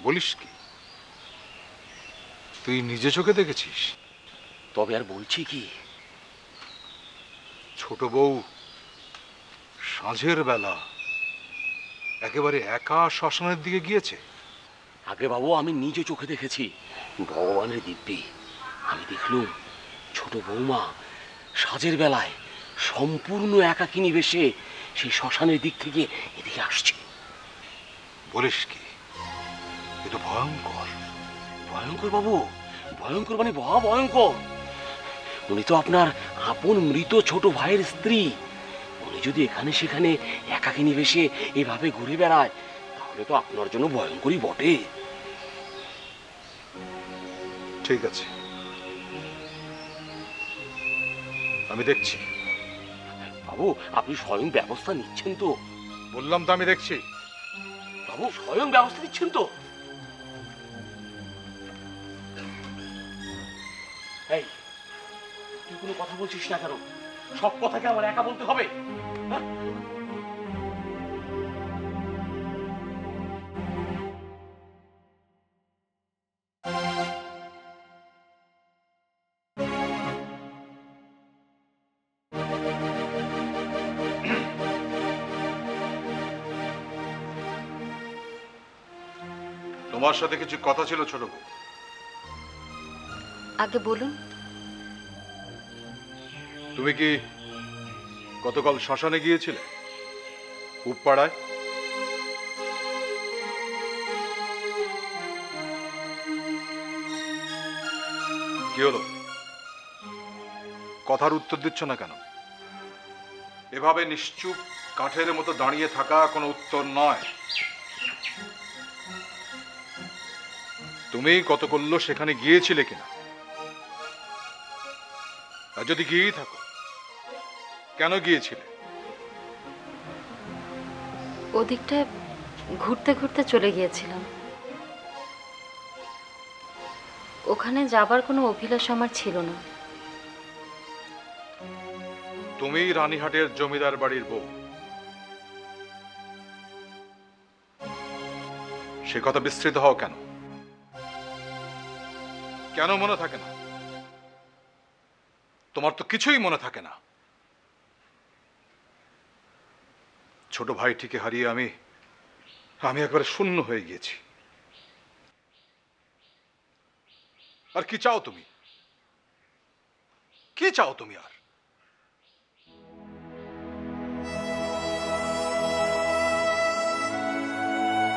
বলিস কি? তুই নিজে চোখে দেখেছিস? তবে আর বলছি কি, ছোট বউ সাঁঝের বেলা একেবারে একা শ্মশানের দিকে গিয়েছে? আগে বাবু আমি নিজে চোখে দেখেছি, ভগবানের দিব্যি। আমি দেখলুম ছোট বৌমা সাজের বেলায় সম্পূর্ণ একাকিনী বেশে সেই শ্মশানের দিক থেকে এদিকে আসছে। বলিস কি? এ তো ভয়ঙ্কর। ভয়ঙ্কর বাবু, ভয়ঙ্কর মানে মহা ভয়ঙ্কর। উনি তো আপনার আপন মৃত ছোট ভাইয়ের স্ত্রী। উনি যদি এখানে সেখানে একাকিনী বেশে এভাবে ঘুরে বেড়ায়, তাহলে তো আপনার জন্য ভয়ঙ্করই বটে। ঠিক আছে, আমি দেখছি। বাবু আপনি স্বয়ং ব্যবস্থা নিচ্ছেন তো? বললাম তো আমি দেখছি। বাবু স্বয়ং ব্যবস্থা নিচ্ছেন তো? এই তুই কোনো কথা বলছিস না কেন? সব কথাকে আমার একা বলতে হবে? হ্যাঁ? তোমার সাথে কিছু কথা ছিল ছোট বউ। আগে বলুন। তুমি কি গতকাল শ্মশানে গিয়েছিলে উপপাড়ায়? কি হলো, কথার উত্তর দিচ্ছ না কেন? এভাবে নিশ্চুপ কাঠের মতো দাঁড়িয়ে থাকা কোনো উত্তর নয়। তুমি গতকাল সেখানে গিয়েছিলে কিনা? আর যদি গিয়েই থাকো, কেন গিয়েছিলে? ওদিকটায় ঘুরতে ঘুরতে চলে গিয়েছিলাম। ওখানে যাবার কোনো অভিলাষ আমার ছিল না। তুমি রানীহাটের জমিদার বাড়ির বউ, সে কথা বিস্তৃত হও কেন? কেন মনে থাকে না? তোমার তো কিছুই মনে থাকে না। ছোট ভাইটিকে হারিয়ে আমি একবারে শূন্য হয়ে গিয়েছি। আর কি চাও তুমি? কি চাও তুমি আর?